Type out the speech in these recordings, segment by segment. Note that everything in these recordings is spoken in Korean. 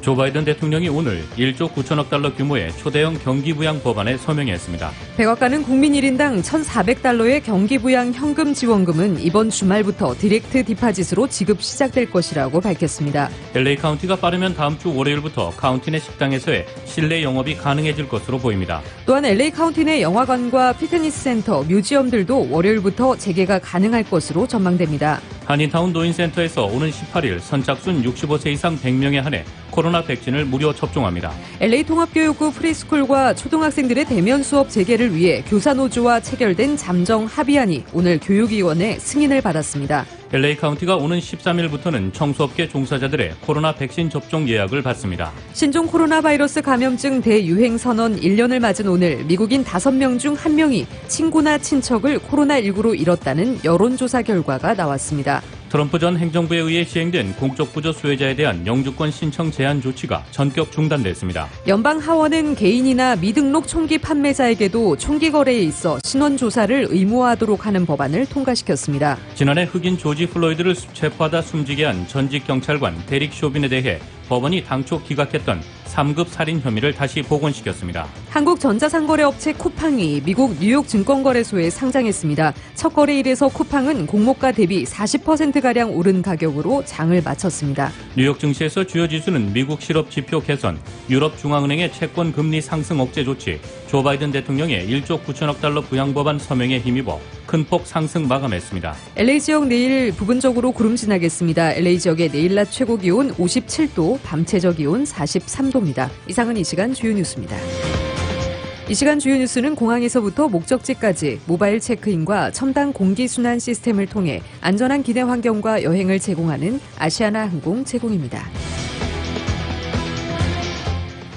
조 바이든 대통령이 오늘 1조 9천억 달러 규모의 초대형 경기부양 법안에 서명했습니다. 백악관은 국민 1인당 1,400달러의 경기부양 현금 지원금은 이번 주말부터 디렉트 디파짓으로 지급 시작될 것이라고 밝혔습니다. LA 카운티가 빠르면 다음 주 월요일부터 카운티 내 식당에서의 실내 영업이 가능해질 것으로 보입니다. 또한 LA 카운티 내 영화관과 피트니스 센터, 뮤지엄들도 월요일부터 재개가 가능할 것으로 전망됩니다. 한인타운 노인센터에서 오는 18일 선착순 65세 이상 100명에 한해 코로나 백신을 무료 접종합니다. LA 통합교육부 프리스쿨과 초등학생들의 대면 수업 재개를 위해 교사노조와 체결된 잠정 합의안이 오늘 교육위원회 승인을 받았습니다. LA 카운티가 오는 13일부터는 청소업계 종사자들의 코로나 백신 접종 예약을 받습니다. 신종 코로나 바이러스 감염증 대유행 선언 1년을 맞은 오늘 미국인 5명 중 1명이 친구나 친척을 코로나19로 잃었다는 여론조사 결과가 나왔습니다. 트럼프 전 행정부에 의해 시행된 공적 부조 수혜자에 대한 영주권 신청 제한 조치가 전격 중단됐습니다. 연방 하원은 개인이나 미등록 총기 판매자에게도 총기 거래에 있어 신원 조사를 의무화하도록 하는 법안을 통과시켰습니다. 지난해 흑인 조지 플로이드를 체포하다 숨지게 한 전직 경찰관 데릭 쇼빈에 대해 법원이 당초 기각했던 3급 살인 혐의를 다시 복원시켰습니다. 한국전자상거래업체 쿠팡이 미국 뉴욕 증권거래소에 상장했습니다. 첫 거래일에서 쿠팡은 공모가 대비 40%가량 오른 가격으로 장을 마쳤습니다. 뉴욕 증시에서 주요 지수는 미국 실업 지표 개선, 유럽 중앙은행의 채권 금리 상승 억제 조치, 조 바이든 대통령의 1조 9천억 달러 부양 법안 서명에 힘입어 큰 폭 상승 마감했습니다. LA 지역 내일 부분적으로 구름 지나겠습니다. LA 지역의 내일 낮 최고 기온 57도, 밤 최저 기온 43도입니다. 이상은 이 시간 주요 뉴스입니다. 이 시간 주요 뉴스는 공항에서부터 목적지까지 모바일 체크인과 첨단 공기순환 시스템을 통해 안전한 기내 환경과 여행을 제공하는 아시아나 항공 제공입니다.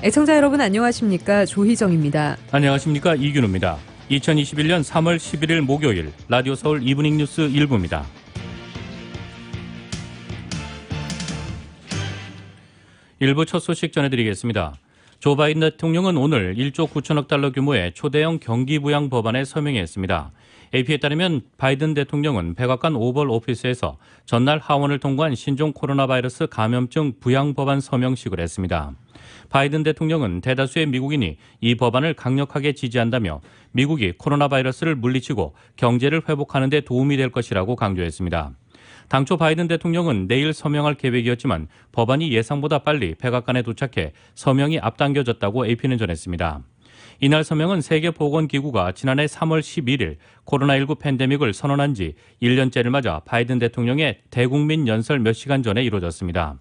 애청자 여러분 안녕하십니까? 조희정입니다. 안녕하십니까? 이균우입니다. 2021년 3월 11일 목요일 라디오 서울 이브닝 뉴스 1부입니다. 일부 첫 소식 전해드리겠습니다. 조 바이든 대통령은 오늘 1조 9천억 달러 규모의 초대형 경기부양 법안에 서명했습니다. AP에 따르면 바이든 대통령은 백악관 오벌 오피스에서 전날 하원을 통과한 신종 코로나 바이러스 감염증 부양 법안 서명식을 했습니다. 바이든 대통령은 대다수의 미국인이 이 법안을 강력하게 지지한다며 미국이 코로나 바이러스를 물리치고 경제를 회복하는 데 도움이 될 것이라고 강조했습니다. 당초 바이든 대통령은 내일 서명할 계획이었지만 법안이 예상보다 빨리 백악관에 도착해 서명이 앞당겨졌다고 AP는 전했습니다. 이날 서명은 세계보건기구가 지난해 3월 11일 코로나19 팬데믹을 선언한 지 1년째를 맞아 바이든 대통령의 대국민 연설 몇 시간 전에 이루어졌습니다.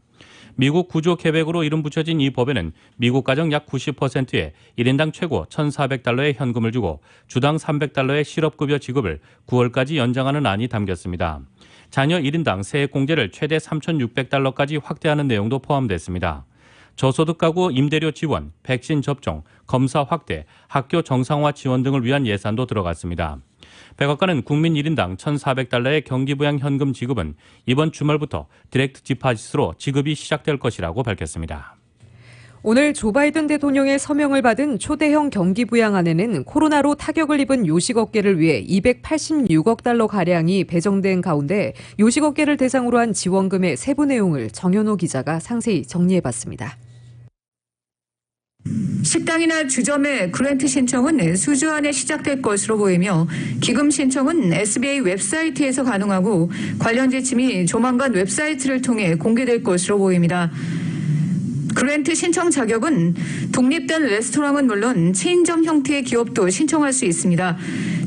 미국 구조 계획으로 이름 붙여진 이 법에는 미국 가정 약 90%에 1인당 최고 1,400달러의 현금을 주고 주당 300달러의 실업급여 지급을 9월까지 연장하는 안이 담겼습니다. 자녀 1인당 세액공제를 최대 3,600달러까지 확대하는 내용도 포함됐습니다. 저소득 가구 임대료 지원, 백신 접종, 검사 확대, 학교 정상화 지원 등을 위한 예산도 들어갔습니다. 백악관은 국민 1인당 1,400달러의 경기부양 현금 지급은 이번 주말부터 디렉트 디파짓으로 지급이 시작될 것이라고 밝혔습니다. 오늘 조 바이든 대통령의 서명을 받은 초대형 경기부양안에는 코로나로 타격을 입은 요식업계를 위해 286억 달러가량이 배정된 가운데 요식업계를 대상으로 한 지원금의 세부 내용을 정현호 기자가 상세히 정리해봤습니다. 식당이나 주점의 그랜트 신청은 수주 안에 시작될 것으로 보이며 기금 신청은 SBA 웹사이트에서 가능하고 관련 지침이 조만간 웹사이트를 통해 공개될 것으로 보입니다. 그랜트 신청 자격은 독립된 레스토랑은 물론 체인점 형태의 기업도 신청할 수 있습니다.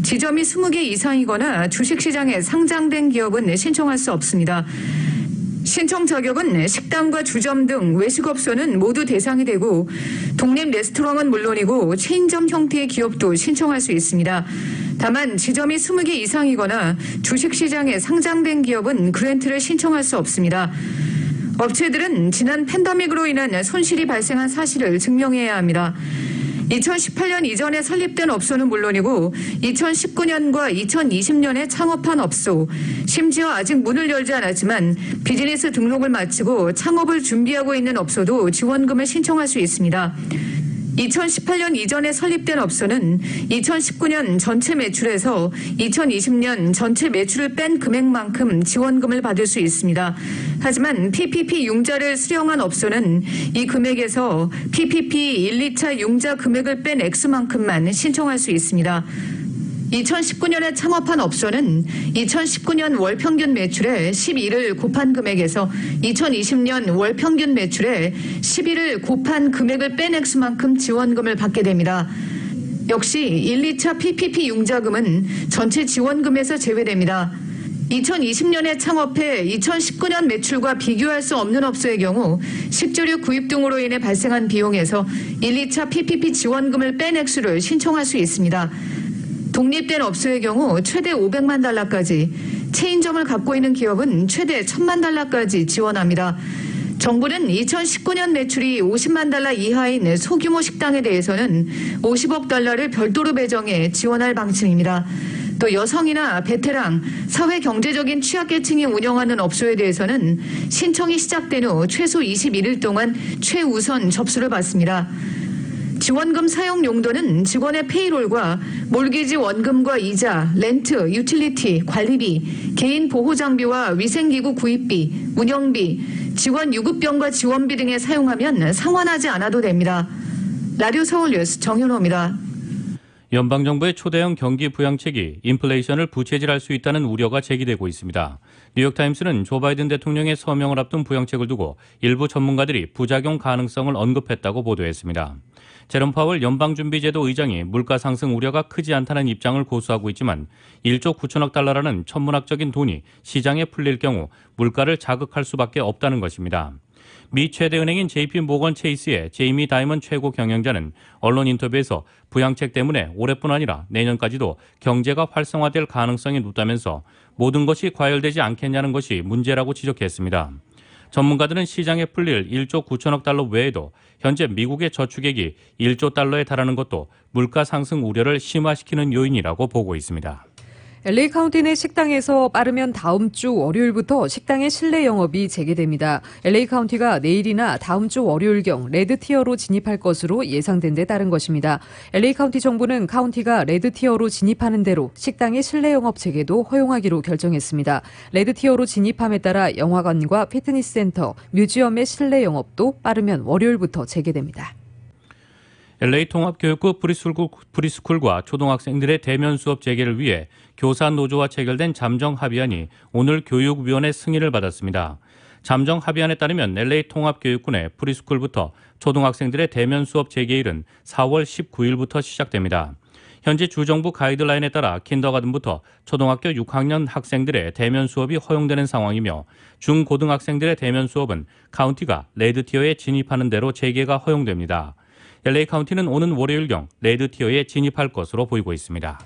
지점이 20개 이상이거나 주식시장에 상장된 기업은 신청할 수 없습니다. 신청 자격은 식당과 주점 등 외식업소는 모두 대상이 되고 독립 레스토랑은 물론이고 체인점 형태의 기업도 신청할 수 있습니다. 다만 지점이 20개 이상이거나 주식시장에 상장된 기업은 그랜트를 신청할 수 없습니다. 업체들은 지난 팬데믹으로 인한 손실이 발생한 사실을 증명해야 합니다. 2018년 이전에 설립된 업소는 물론이고 2019년과 2020년에 창업한 업소, 심지어 아직 문을 열지 않았지만 비즈니스 등록을 마치고 창업을 준비하고 있는 업소도 지원금을 신청할 수 있습니다. 2018년 이전에 설립된 업소는 2019년 전체 매출에서 2020년 전체 매출을 뺀 금액만큼 지원금을 받을 수 있습니다. 하지만 PPP 융자를 수령한 업소는 이 금액에서 PPP 1, 2차 융자 금액을 뺀 액수만큼만 신청할 수 있습니다. 2019년에 창업한 업소는 2019년 월 평균 매출의 11을 곱한 금액에서 2020년 월 평균 매출의 11을 곱한 금액을 뺀 액수만큼 지원금을 받게 됩니다. 역시 1, 2차 PPP 융자금은 전체 지원금에서 제외됩니다. 2020년에 창업해 2019년 매출과 비교할 수 없는 업소의 경우 식재료 구입 등으로 인해 발생한 비용에서 1, 2차 PPP 지원금을 뺀 액수를 신청할 수 있습니다. 독립된 업소의 경우 최대 500만 달러까지, 체인점을 갖고 있는 기업은 최대 1000만 달러까지 지원합니다. 정부는 2019년 매출이 50만 달러 이하인 소규모 식당에 대해서는 50억 달러를 별도로 배정해 지원할 방침입니다. 또 여성이나 베테랑, 사회 경제적인 취약계층이 운영하는 업소에 대해서는 신청이 시작된 후 최소 21일 동안 최우선 접수를 받습니다. 지원금 사용 용도는 직원의 페이롤과 몰기지 원금과 이자, 렌트, 유틸리티, 관리비, 개인 보호 장비와 위생기구 구입비, 운영비, 직원 유급병과 지원비 등에 사용하면 상환하지 않아도 됩니다. 라디오 서울뉴스 정현호입니다. 연방정부의 초대형 경기 부양책이 인플레이션을 부채질할 수 있다는 우려가 제기되고 있습니다. 뉴욕타임스는 조 바이든 대통령의 서명을 앞둔 부양책을 두고 일부 전문가들이 부작용 가능성을 언급했다고 보도했습니다. 제롬 파월 연방준비제도 의장이 물가 상승 우려가 크지 않다는 입장을 고수하고 있지만 1조 9천억 달러라는 천문학적인 돈이 시장에 풀릴 경우 물가를 자극할 수밖에 없다는 것입니다. 미 최대 은행인 JP 모건 체이스의 제이미 다이먼 최고 경영자는 언론 인터뷰에서 부양책 때문에 올해뿐 아니라 내년까지도 경제가 활성화될 가능성이 높다면서 모든 것이 과열되지 않겠냐는 것이 문제라고 지적했습니다. 전문가들은 시장에 풀릴 1조 9천억 달러 외에도 현재 미국의 저축액이 1조 달러에 달하는 것도 물가 상승 우려를 심화시키는 요인이라고 보고 있습니다. LA 카운티 내 식당에서 빠르면 다음 주 월요일부터 식당의 실내 영업이 재개됩니다. LA 카운티가 내일이나 다음 주 월요일경 레드 티어로 진입할 것으로 예상된 데 따른 것입니다. LA 카운티 정부는 카운티가 레드 티어로 진입하는 대로 식당의 실내 영업 재개도 허용하기로 결정했습니다. 레드 티어로 진입함에 따라 영화관과 피트니스 센터, 뮤지엄의 실내 영업도 빠르면 월요일부터 재개됩니다. LA 통합교육부 프리스쿨과 초등학생들의 대면 수업 재개를 위해 교사 노조와 체결된 잠정 합의안이 오늘 교육위원회 승인을 받았습니다. 잠정 합의안에 따르면 LA 통합교육군의 프리스쿨부터 초등학생들의 대면 수업 재개일은 4월 19일부터 시작됩니다. 현재 주정부 가이드라인에 따라 킨더가든부터 초등학교 6학년 학생들의 대면 수업이 허용되는 상황이며 중고등학생들의 대면 수업은 카운티가 레드티어에 진입하는 대로 재개가 허용됩니다. LA 카운티는 오는 월요일경 레드티어에 진입할 것으로 보이고 있습니다.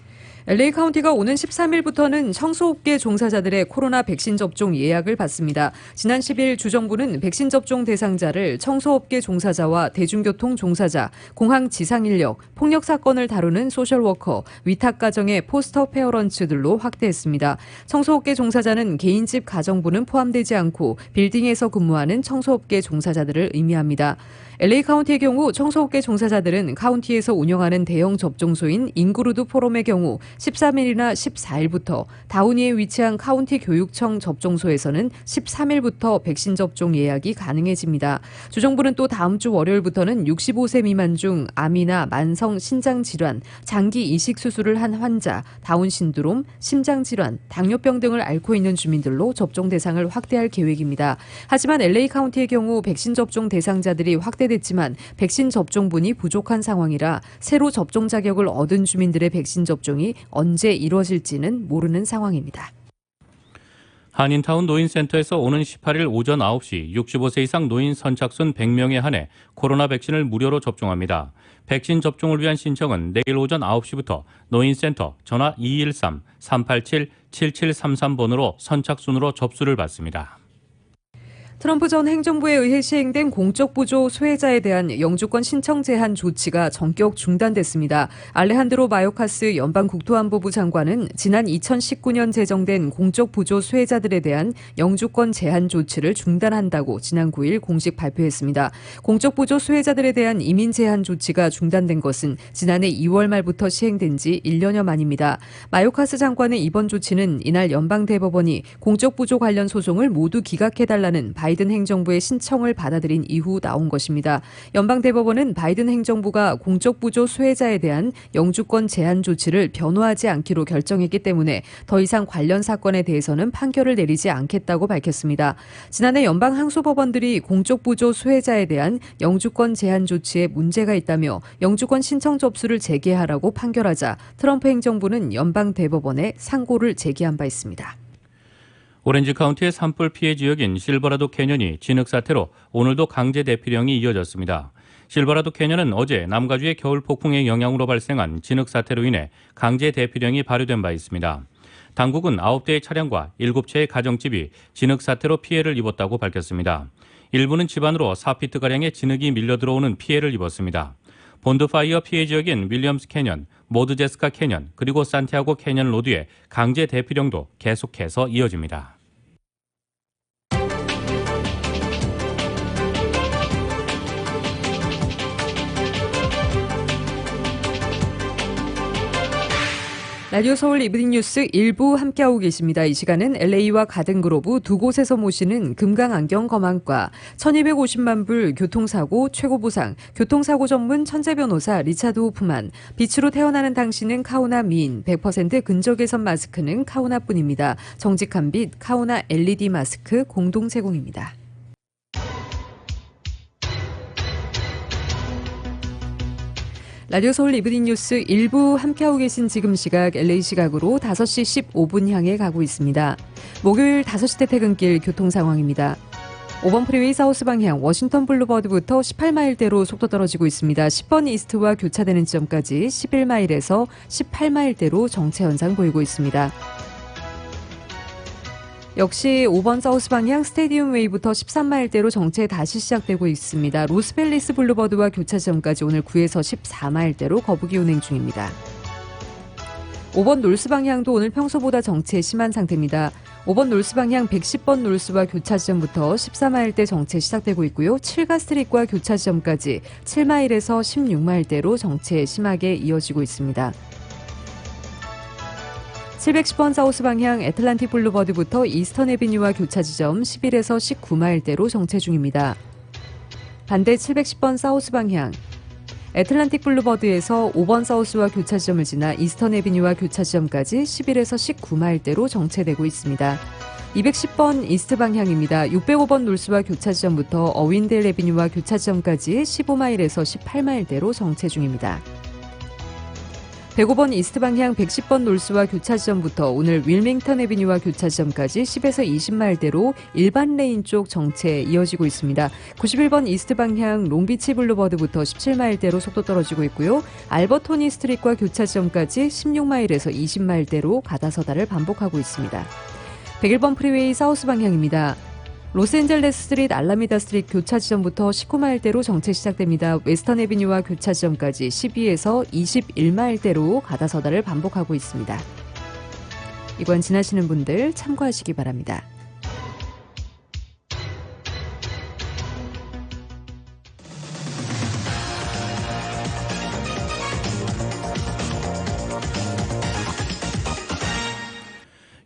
LA 카운티가 오는 13일부터는 청소업계 종사자들의 코로나 백신 접종 예약을 받습니다. 지난 10일 주정부는 백신 접종 대상자를 청소업계 종사자와 대중교통 종사자, 공항 지상인력, 폭력 사건을 다루는 소셜워커, 위탁가정의 포스터 페어런츠들로 확대했습니다. 청소업계 종사자는 개인집 가정부는 포함되지 않고 빌딩에서 근무하는 청소업계 종사자들을 의미합니다. LA 카운티의 경우 청소업계 종사자들은 카운티에서 운영하는 대형 접종소인 잉그루드 포럼의 경우 13일이나 14일부터 다우니에 위치한 카운티 교육청 접종소에서는 13일부터 백신 접종 예약이 가능해집니다. 주정부는 또 다음 주 월요일부터는 65세 미만 중 암이나 만성 신장질환, 장기 이식 수술을 한 환자, 다운 신드롬, 심장질환, 당뇨병 등을 앓고 있는 주민들로 접종 대상을 확대할 계획입니다. 하지만 LA 카운티의 경우 백신 접종 대상자들이 확대됐지만 백신 접종분이 부족한 상황이라 새로 접종 자격을 얻은 주민들의 백신 접종이 언제 이루어질지는 모르는 상황입니다. 한인타운 노인센터에서 오는 18일 오전 9시 65세 이상 노인 선착순 100명에 한해 코로나 백신을 무료로 접종합니다. 백신 접종을 위한 신청은 내일 오전 9시부터 노인센터 전화 213-387-7733번으로 선착순으로 접수를 받습니다. 트럼프 전 행정부에 의해 시행된 공적 부조 수혜자에 대한 영주권 신청 제한 조치가 전격 중단됐습니다. 알레한드로 마요카스 연방국토안보부 장관은 지난 2019년 제정된 공적 부조 수혜자들에 대한 영주권 제한 조치를 중단한다고 지난 9일 공식 발표했습니다. 공적 부조 수혜자들에 대한 이민 제한 조치가 중단된 것은 지난해 2월 말부터 시행된 지 1년여 만입니다. 마요카스 장관의 이번 조치는 이날 연방대법원이 공적 부조 관련 소송을 모두 기각해달라는 바이든 행정부의 신청을 받아들인 이후 나온 것입니다. 연방대법원은 바이든 행정부가 공적 부조 수혜자에 대한 영주권 제한 조치를 변호하지 않기로 결정했기 때문에 더 이상 관련 사건에 대해서는 판결을 내리지 않겠다고 밝혔습니다. 지난해 연방 항소법원들이 공적 부조 수혜자에 대한 영주권 제한 조치에 문제가 있다며 영주권 신청 접수를 재개하라고 판결하자 트럼프 행정부는 연방대법원에 상고를 제기한 바 있습니다. 오렌지 카운티의 산불 피해 지역인 실버라도 캐년이 진흙 사태로 오늘도 강제 대피령이 이어졌습니다. 실버라도 캐년은 어제 남가주의 겨울 폭풍의 영향으로 발생한 진흙 사태로 인해 강제 대피령이 발효된 바 있습니다. 당국은 9대의 차량과 7채의 가정집이 진흙 사태로 피해를 입었다고 밝혔습니다. 일부는 집안으로 4피트가량의 진흙이 밀려 들어오는 피해를 입었습니다. 본드파이어 피해 지역인 윌리엄스 캐년, 모드제스카 캐년, 그리고 산티아고 캐년 로드의 강제 대피령도 계속해서 이어집니다. 라디오 서울 이브닝 뉴스 일부 함께하고 계십니다. 이 시간은 LA와 가든그로브 두 곳에서 모시는 금강안경 검안과 1250만 불 교통사고 최고보상, 교통사고 전문 천재변호사 리차드 호프만, 빛으로 태어나는 당신은 카오나 미인, 100% 근적외선 마스크는 카오나뿐입니다. 정직한 빛 카오나 LED 마스크 공동 제공입니다. 라디오 서울 이브닝 뉴스 일부 함께하고 계신 지금 시각 LA 시각으로 5시 15분 향해 가고 있습니다. 목요일 5시 퇴근길 교통 상황입니다. 5번 프리웨이 사우스 방향 워싱턴 블루버드부터 18마일대로 속도 떨어지고 있습니다. 10번 이스트와 교차되는 지점까지 11마일에서 18마일대로 정체 현상 보이고 있습니다. 역시 5번 사우스 방향 스테디움 웨이부터 13마일대로 정체 다시 시작되고 있습니다. 로스밸리스 블루버드와 교차 지점까지 오늘 9에서 14마일대로 거북이 운행 중입니다. 5번 놀스 방향도 오늘 평소보다 정체 심한 상태입니다. 5번 놀스 방향 110번 놀스와 교차 지점부터 14마일대 정체 시작되고 있고요. 7가 스트릿과 교차 지점까지 7마일에서 16마일대로 정체 심하게 이어지고 있습니다. 710번 사우스 방향 애틀란틱 블루버드부터 이스턴 애비뉴와 교차 지점 11에서 19마일대로 정체 중입니다. 반대 710번 사우스 방향 애틀란틱 블루버드에서 5번 사우스와 교차 지점을 지나 이스턴 애비뉴와 교차 지점까지 11에서 19마일대로 정체되고 있습니다. 210번 이스트 방향입니다. 605번 놀스와 교차 지점부터 어윈델 애비뉴와 교차 지점까지 15마일에서 18마일대로 정체 중입니다. 105번 이스트 방향 110번 놀스와 교차 지점부터 오늘 윌밍턴 애비뉴와 교차 지점까지 10에서 20마일대로 일반 레인 쪽 정체 이어지고 있습니다. 91번 이스트 방향 롱비치 블루버드부터 17마일대로 속도 떨어지고 있고요. 알버토니 스트릿과 교차 지점까지 16마일에서 20마일대로 가다서다를 반복하고 있습니다. 101번 프리웨이 사우스 방향입니다. 로스앤젤레스 스트릿 알라미다 스트릿 교차 지점부터 19마일대로 정체 시작됩니다. 웨스턴 애비뉴와 교차 지점까지 12에서 21마일대로 가다서다를 반복하고 있습니다. 이건 지나시는 분들 참고하시기 바랍니다.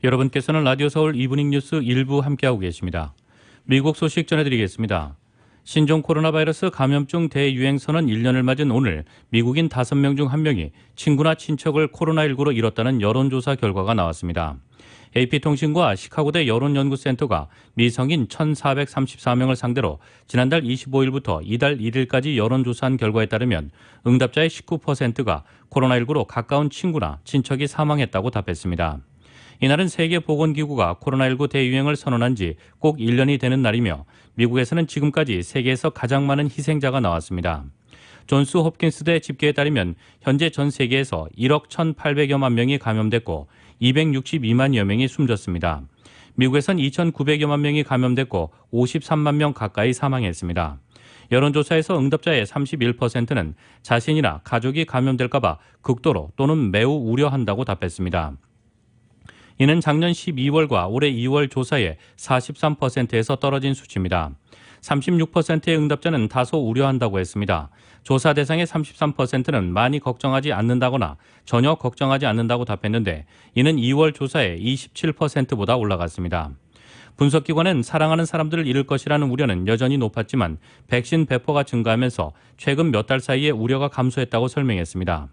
여러분께서는 라디오 서울 이브닝 뉴스 일부 함께하고 계십니다. 미국 소식 전해드리겠습니다. 신종 코로나 바이러스 감염증 대유행 선언 1년을 맞은 오늘 미국인 5명 중 1명이 친구나 친척을 코로나19로 잃었다는 여론조사 결과가 나왔습니다. AP통신과 시카고대 여론연구센터가 미성인 1,434명을 상대로 지난달 25일부터 이달 1일까지 여론조사한 결과에 따르면 응답자의 19%가 코로나19로 가까운 친구나 친척이 사망했다고 답했습니다. 이날은 세계보건기구가 코로나19 대유행을 선언한 지 꼭 1년이 되는 날이며 미국에서는 지금까지 세계에서 가장 많은 희생자가 나왔습니다. 존스 홉킨스대 집계에 따르면 현재 전 세계에서 1억 1,800여만 명이 감염됐고 262만여 명이 숨졌습니다. 미국에선 2,900여만 명이 감염됐고 53만 명 가까이 사망했습니다. 여론조사에서 응답자의 31%는 자신이나 가족이 감염될까 봐 극도로 또는 매우 우려한다고 답했습니다. 이는 작년 12월과 올해 2월 조사의 43%에서 떨어진 수치입니다. 36%의 응답자는 다소 우려한다고 했습니다. 조사 대상의 33%는 많이 걱정하지 않는다거나 전혀 걱정하지 않는다고 답했는데 이는 2월 조사의 27%보다 올라갔습니다. 분석기관은 사랑하는 사람들을 잃을 것이라는 우려는 여전히 높았지만 백신 배포가 증가하면서 최근 몇 달 사이에 우려가 감소했다고 설명했습니다.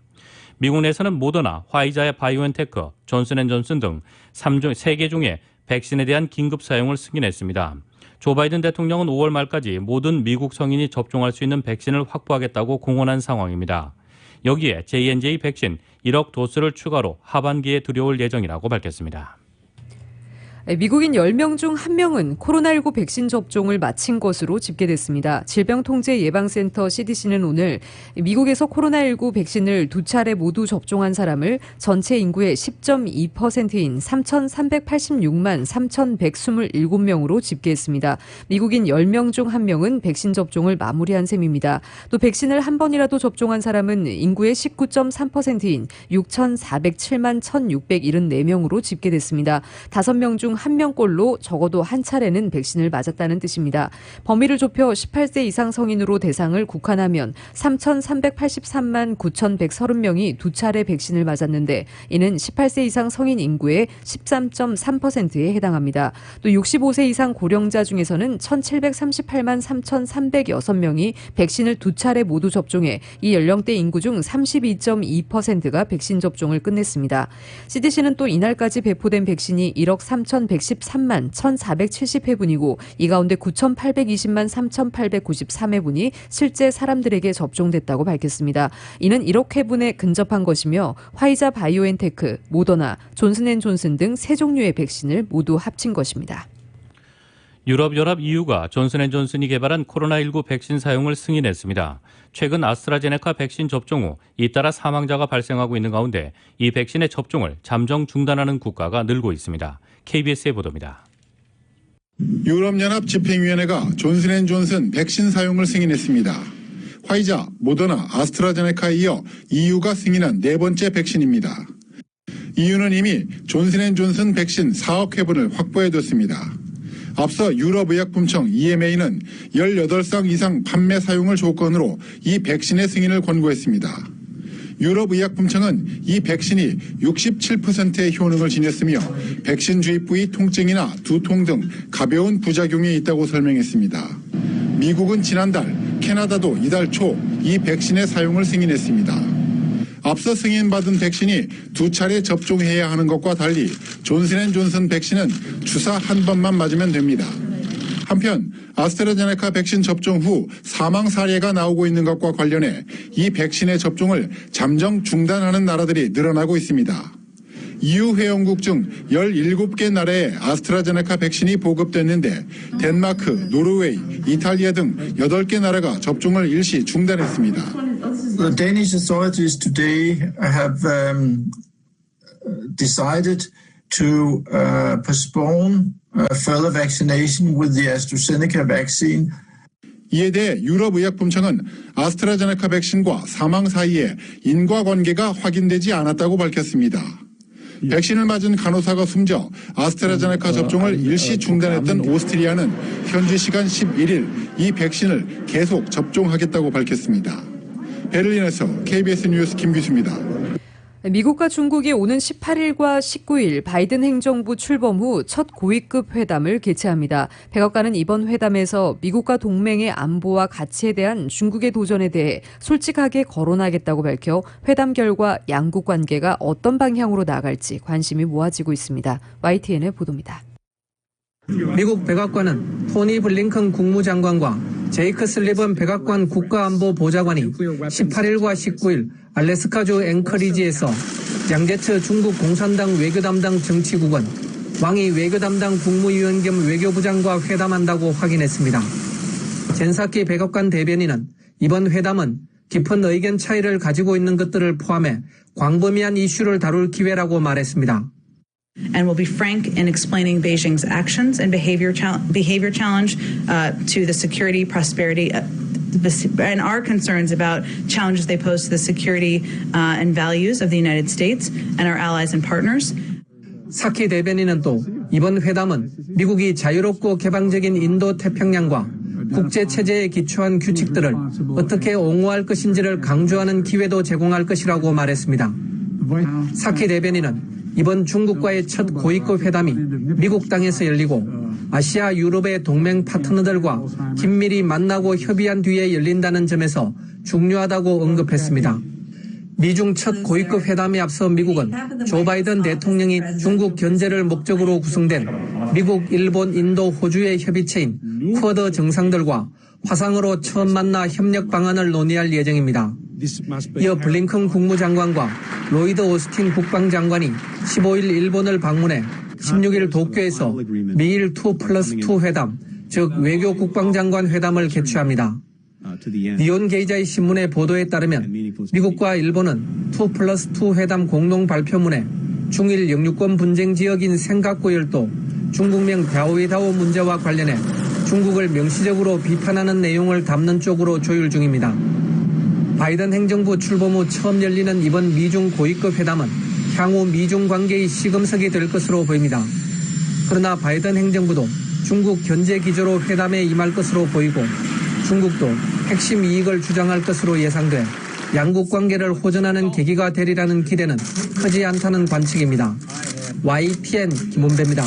미국 내에서는 모더나, 화이자의 바이오엔테크, 존슨앤존슨 등 3개 중에 백신에 대한 긴급 사용을 승인했습니다. 조 바이든 대통령은 5월 말까지 모든 미국 성인이 접종할 수 있는 백신을 확보하겠다고 공언한 상황입니다. 여기에 J&J 백신 1억 도수를 추가로 하반기에 들여올 예정이라고 밝혔습니다. 미국인 10명 중 1명은 코로나19 백신 접종을 마친 것으로 집계됐습니다. 질병통제예방센터 CDC는 오늘 미국에서 코로나19 백신을 2차례 모두 접종한 사람을 전체 인구의 10.2%인 3,386만 3,127명으로 집계했습니다. 미국인 10명 중 1명은 백신 접종을 마무리한 셈입니다. 또 백신을 한 번이라도 접종한 사람은 인구의 19.3%인 6,407만 1,674명으로 집계됐습니다. 5명 중 1명꼴로 적어도 한 차례는 백신을 맞았다는 뜻입니다. 범위를 좁혀 18세 이상 성인으로 대상을 국한하면 3,383만 9,130명이 2차례 백신을 맞았는데 이는 18세 이상 성인 인구의 13.3%에 해당합니다. 또 65세 이상 고령자 중에서는 1,738만 3,306명이 백신을 2차례 모두 접종해 이 연령대 인구 중 32.2%가 백신 접종을 끝냈습니다. CDC는 또 이날까지 배포된 백신이 1억 3,113만 1,470회분이고 이 가운데 9,820만 3,893회분이 실제 사람들에게 접종됐다고 밝혔습니다. 이는 1억 회분에 근접한 것이며 화이자 바이오엔테크, 모더나, 존슨앤존슨 등 3종류의 백신을 모두 합친 것입니다. 유럽연합 EU가 존슨앤존슨이 개발한 코로나19 백신 사용을 승인했습니다. 최근 아스트라제네카 백신 접종 후 잇따라 사망자가 발생하고 있는 가운데 이 백신의 접종을 잠정 중단하는 국가가 늘고 있습니다. KBS의 보도입니다. 유럽연합 집행위원회가 존슨앤존슨 백신 사용을 승인했습니다. 화이자, 모더나, 아스트라제네카에 이어 EU가 승인한 네 번째 백신입니다. EU는 이미 존슨앤존슨 백신 4억 회분을 확보해뒀습니다. 앞서 유럽의약품청 EMA는 18상 이상 판매 사용을 조건으로 이 백신의 승인을 권고했습니다. 유럽의약품청은 이 백신이 67%의 효능을 지녔으며 백신 주입 부위 통증이나 두통 등 가벼운 부작용이 있다고 설명했습니다. 미국은 지난달, 캐나다도 이달 초 이 백신의 사용을 승인했습니다. 앞서 승인받은 백신이 2차례 접종해야 하는 것과 달리 존슨앤존슨 백신은 주사 한 번만 맞으면 됩니다. 한편 아스트라제네카 백신 접종 후 사망 사례가 나오고 있는 것과 관련해 이 백신의 접종을 잠정 중단하는 나라들이 늘어나고 있습니다. EU 회원국 중 17개 나라에 아스트라제네카 백신이 보급됐는데 덴마크, 노르웨이, 이탈리아 등 8개 나라가 접종을 일시 중단했습니다. The Danish authorities today have decided to postpone further vaccination with the AstraZeneca vaccine. 이에 대해 유럽의약품청은 아스트라제네카 백신과 사망 사이에 인과관계가 확인되지 않았다고 밝혔습니다. 백신을 맞은 간호사가 숨져 아스트라제네카 접종을 일시 중단했던 오스트리아는 현지 시간 11일 이 백신을 계속 접종하겠다고 밝혔습니다. 베를린에서 KBS 뉴스 김규수입니다. 미국과 중국이 오는 18일과 19일 바이든 행정부 출범 후 첫 고위급 회담을 개최합니다. 백악관은 이번 회담에서 미국과 동맹의 안보와 가치에 대한 중국의 도전에 대해 솔직하게 거론하겠다고 밝혀 회담 결과 양국 관계가 어떤 방향으로 나아갈지 관심이 모아지고 있습니다. YTN의 보도입니다. 미국 백악관은 토니 블링컨 국무장관과 제이크 슬리번 백악관 국가안보보좌관이 18일과 19일 알래스카주 앵커리지에서 양제츠 중국 공산당 외교담당 정치국원, 왕이 외교담당 국무위원 겸 외교부장과 회담한다고 확인했습니다. 젠사키 백악관 대변인은 이번 회담은 깊은 의견 차이를 가지고 있는 것들을 포함해 광범위한 이슈를 다룰 기회라고 말했습니다. and will be frank in explaining Beijing's actions and behavior challenge to the security, prosperity, and our concerns about challenges they pose to the security and values of the United States and our allies and partners. 사키 대변인은 또 이번 회담은 미국이 자유롭고 개방적인 인도-태평양과 국제체제에 기초한 규칙들을 어떻게 옹호할 것인지를 강조하는 기회도 제공할 것이라고 말했습니다. 사키 대변인은 이번 중국과의 첫 고위급 회담이 미국 땅에서 열리고 아시아, 유럽의 동맹 파트너들과 긴밀히 만나고 협의한 뒤에 열린다는 점에서 중요하다고 언급했습니다. 미중 첫 고위급 회담에 앞서 미국은 조 바이든 대통령이 중국 견제를 목적으로 구성된 미국, 일본, 인도, 호주의 협의체인 쿼드 정상들과 화상으로 처음 만나 협력 방안을 논의할 예정입니다. 이어 블링컨 국무장관과 로이드 오스틴 국방장관이 15일 일본을 방문해 16일 도쿄에서 미일 2+2 회담, 즉 외교 국방장관 회담을 개최합니다. 니온 게이자이 신문의 보도에 따르면 미국과 일본은 2+2 회담 공동 발표문에 중일 영유권 분쟁 지역인 센카쿠 열도, 중국명 갸오이다오 문제와 관련해 중국을 명시적으로 비판하는 내용을 담는 쪽으로 조율 중입니다. 바이든 행정부 출범 후 처음 열리는 이번 미중 고위급 회담은 향후 미중 관계의 시금석이 될 것으로 보입니다. 그러나 바이든 행정부도 중국 견제 기조로 회담에 임할 것으로 보이고 중국도 핵심 이익을 주장할 것으로 예상돼 양국 관계를 호전하는 계기가 되리라는 기대는 크지 않다는 관측입니다. YTN 김은배입니다.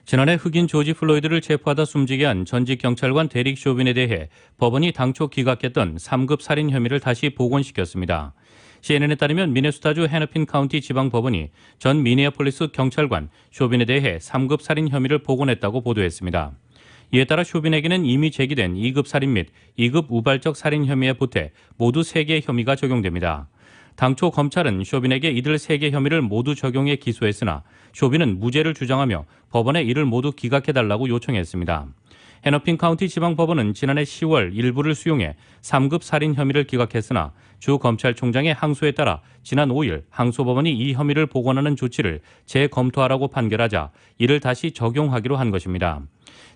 지난해 흑인 조지 플로이드를 체포하다 숨지게 한 전직 경찰관 데릭 쇼빈에 대해 법원이 당초 기각했던 3급 살인 혐의를 다시 복원시켰습니다. CNN에 따르면 미네소타주 헤너핀 카운티 지방법원이 전 미니애폴리스 경찰관 쇼빈에 대해 3급 살인 혐의를 복원했다고 보도했습니다. 이에 따라 쇼빈에게는 이미 제기된 2급 살인 및 2급 우발적 살인 혐의에 보태 모두 3개의 혐의가 적용됩니다. 당초 검찰은 쇼빈에게 이들 3개 혐의를 모두 적용해 기소했으나 쇼빈은 무죄를 주장하며 법원에 이를 모두 기각해달라고 요청했습니다. 헤너핀 카운티 지방법원은 지난해 10월 일부를 수용해 3급 살인 혐의를 기각했으나 주 검찰총장의 항소에 따라 지난 5일 항소법원이 이 혐의를 복원하는 조치를 재검토하라고 판결하자 이를 다시 적용하기로 한 것입니다.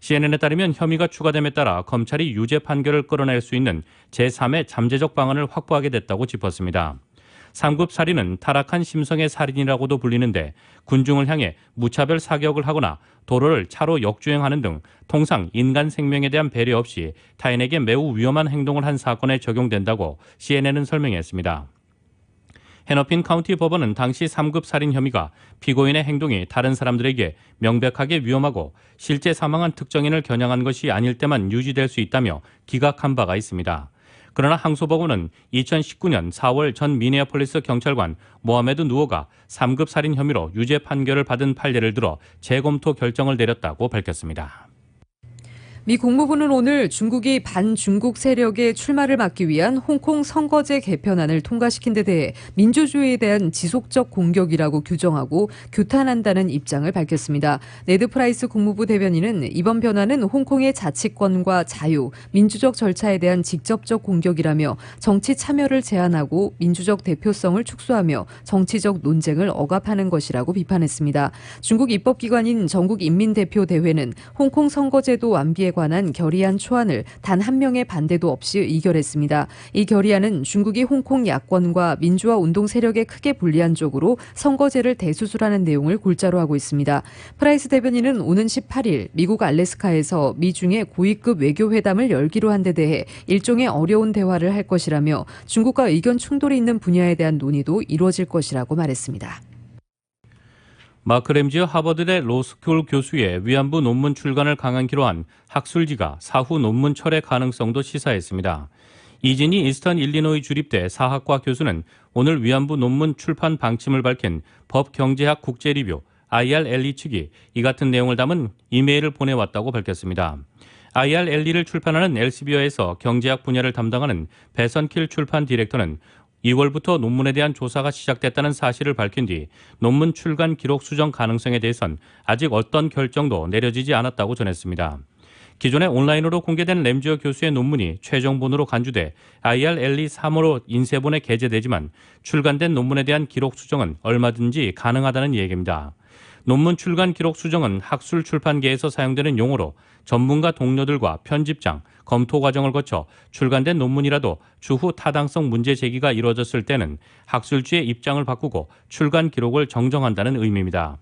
CNN에 따르면 혐의가 추가됨에 따라 검찰이 유죄 판결을 끌어낼 수 있는 제3의 잠재적 방안을 확보하게 됐다고 짚었습니다. 3급 살인은 타락한 심성의 살인이라고도 불리는데 군중을 향해 무차별 사격을 하거나 도로를 차로 역주행하는 등 통상 인간 생명에 대한 배려 없이 타인에게 매우 위험한 행동을 한 사건에 적용된다고 CNN은 설명했습니다. 헤너핀 카운티 법원은 당시 3급 살인 혐의가 피고인의 행동이 다른 사람들에게 명백하게 위험하고 실제 사망한 특정인을 겨냥한 것이 아닐 때만 유지될 수 있다며 기각한 바가 있습니다. 그러나 항소법원은 2019년 4월 전 미네아폴리스 경찰관 모하메드 누어가 3급 살인 혐의로 유죄 판결을 받은 판례를 들어 재검토 결정을 내렸다고 밝혔습니다. 미 국무부는 오늘 중국이 반중국 세력의 출마를 막기 위한 홍콩 선거제 개편안을 통과시킨 데 대해 민주주의에 대한 지속적 공격이라고 규정하고 규탄한다는 입장을 밝혔습니다. 네드 프라이스 국무부 대변인은 이번 변화는 홍콩의 자치권과 자유, 민주적 절차에 대한 직접적 공격이라며 정치 참여를 제한하고 민주적 대표성을 축소하며 정치적 논쟁을 억압하는 것이라고 비판했습니다. 중국 입법기관인 전국인민대표대회는 홍콩 선거제도 완비에 관한 결의안 초안을 단 한 명의 반대도 없이 의결했습니다. 이 결의안은 중국이 홍콩 야권과 민주화 운동 세력에 크게 불리한 쪽으로 선거제를 대수술하는 내용을 골자로 하고 있습니다. 프라이스 대변인은 오는 18일 미국 알래스카에서 미중의 고위급 외교회담을 열기로 한 데 대해 일종의 어려운 대화를 할 것이라며 중국과 의견 충돌이 있는 분야에 대한 논의도 이루어질 것이라고 말했습니다. 마크 램지어 하버드대 로스쿨 교수의 위안부 논문 출간을 강행키로 한 학술지가 사후 논문 철회 가능성도 시사했습니다. 이진희 이스턴 일리노이 주립대 사학과 교수는 오늘 위안부 논문 출판 방침을 밝힌 법경제학 국제리뷰 IRLE 측이 이 같은 내용을 담은 이메일을 보내왔다고 밝혔습니다. IRLE를 출판하는 엘스비어에서 경제학 분야를 담당하는 배선킬 출판 디렉터는 2월부터 논문에 대한 조사가 시작됐다는 사실을 밝힌 뒤 논문 출간 기록 수정 가능성에 대해선 아직 어떤 결정도 내려지지 않았다고 전했습니다. 기존에 온라인으로 공개된 램지어 교수의 논문이 최종본으로 간주돼 IRLE 3호로 인쇄본에 게재되지만 출간된 논문에 대한 기록 수정은 얼마든지 가능하다는 얘기입니다. 논문 출간 기록 수정은 학술 출판계에서 사용되는 용어로 전문가 동료들과 편집장, 검토 과정을 거쳐 출간된 논문이라도 추후 타당성 문제 제기가 이루어졌을 때는 학술지의 입장을 바꾸고 출간 기록을 정정한다는 의미입니다.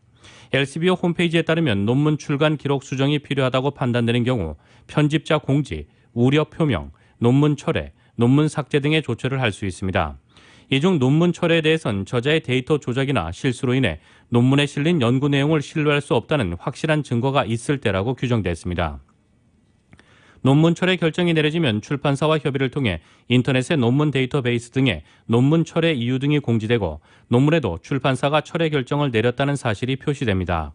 LCBO 홈페이지에 따르면 논문 출간 기록 수정이 필요하다고 판단되는 경우 편집자 공지, 우려 표명, 논문 철회, 논문 삭제 등의 조처를 할 수 있습니다. 이 중 논문 철회에 대해선 저자의 데이터 조작이나 실수로 인해 논문에 실린 연구 내용을 신뢰할 수 없다는 확실한 증거가 있을 때라고 규정됐습니다. 논문 철회 결정이 내려지면 출판사와 협의를 통해 인터넷의 논문 데이터베이스 등에 논문 철회 이유 등이 공지되고 논문에도 출판사가 철회 결정을 내렸다는 사실이 표시됩니다.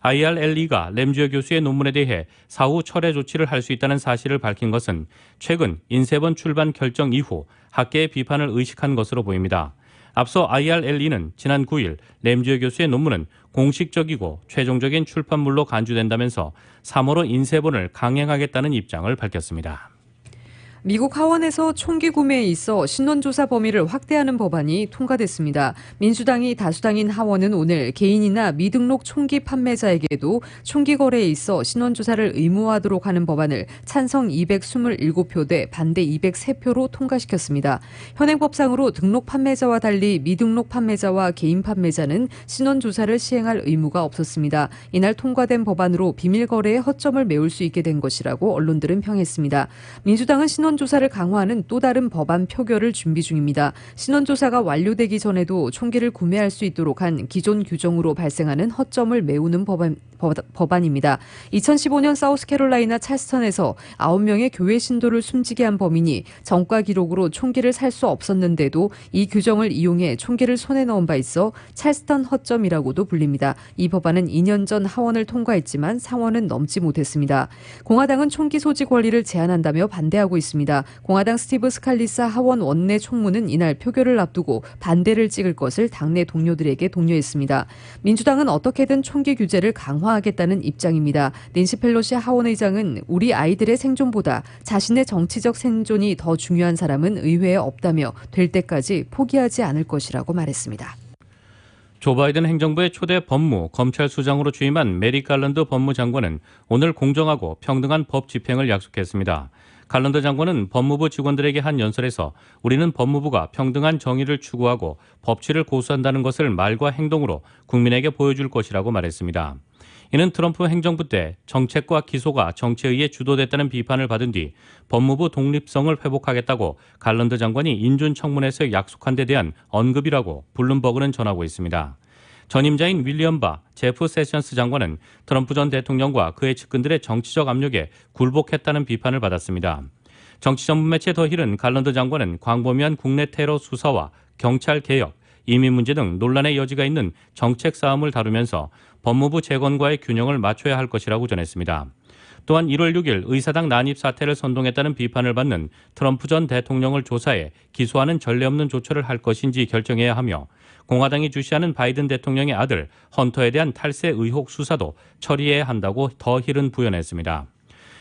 IRLE가 램지어 교수의 논문에 대해 사후 철회 조치를 할 수 있다는 사실을 밝힌 것은 최근 인쇄본 출판 결정 이후 학계의 비판을 의식한 것으로 보입니다. 앞서 IRLE는 지난 9일 램지어 교수의 논문은 공식적이고 최종적인 출판물로 간주된다면서 3월호 인쇄본을 강행하겠다는 입장을 밝혔습니다. 미국 하원에서 총기 구매에 있어 신원조사 범위를 확대하는 법안이 통과됐습니다. 민주당이 다수당인 하원은 오늘 개인이나 미등록 총기 판매자에게도 총기 거래에 있어 신원조사를 의무화하도록 하는 법안을 찬성 227표 대 반대 203표로 통과시켰습니다. 현행법상으로 등록 판매자와 달리 미등록 판매자와 개인 판매자는 신원조사를 시행할 의무가 없었습니다. 이날 통과된 법안으로 비밀 거래의 허점을 메울 수 있게 된 것이라고 언론들은 평했습니다. 민주당은 신원조사를 강화하는 또 다른 법안 표결을 준비 중입니다. 신원조사가 완료되기 전에도 총기를 구매할 수 있도록 한 기존 규정으로 발생하는 허점을 메우는 법안입니다. 2015년 사우스캐롤라이나 찰스턴에서 9명의 교회 신도를 숨지게 한 범인이 정가 기록으로 총기를 살 수 없었는데도 이 규정을 이용해 총기를 손에 넣은 바 있어 찰스턴 허점이라고도 불립니다. 이 법안은 2년 전 하원을 통과했지만 상원은 넘지 못했습니다. 공화당은 총기 소지 권리를 제한한다며 반대하고 있습니다. 공화당 스티브 스칼리사 하원 원내 총무는 이날 표결을 앞두고 반대를 찍을 것을 당내 동료들에게 독려했습니다. 민주당은 어떻게든 총기 규제를 강화하겠다는 입장입니다. 낸시 펠로시 하원 의장은 우리 아이들의 생존보다 자신의 정치적 생존이 더 중요한 사람은 의회에 없다며 될 때까지 포기하지 않을 것이라고 말했습니다. 조 바이든 행정부의 초대 법무, 검찰수장으로 취임한 메릭 갈랜드 법무장관은 오늘 공정하고 평등한 법 집행을 약속했습니다. 갈랜드 장관은 법무부 직원들에게 한 연설에서 우리는 법무부가 평등한 정의를 추구하고 법치를 고수한다는 것을 말과 행동으로 국민에게 보여줄 것이라고 말했습니다. 이는 트럼프 행정부 때 정책과 기소가 정치에 의해 주도됐다는 비판을 받은 뒤 법무부 독립성을 회복하겠다고 갈랜드 장관이 인준청문회에서 약속한 데 대한 언급이라고 블룸버그는 전하고 있습니다. 전임자인 윌리엄 바 제프 세션스 장관은 트럼프 전 대통령과 그의 측근들의 정치적 압력에 굴복했다는 비판을 받았습니다. 정치 전문 매체 더 힐은 갈랜드 장관은 광범위한 국내 테러 수사와 경찰 개혁, 이민 문제 등 논란의 여지가 있는 정책 싸움을 다루면서 법무부 재건과의 균형을 맞춰야 할 것이라고 전했습니다. 또한 1월 6일 의사당 난입 사태를 선동했다는 비판을 받는 트럼프 전 대통령을 조사해 기소하는 전례 없는 조처를 할 것인지 결정해야 하며 공화당이 주시하는 바이든 대통령의 아들 헌터에 대한 탈세 의혹 수사도 처리해야 한다고 더 힐은 부연했습니다.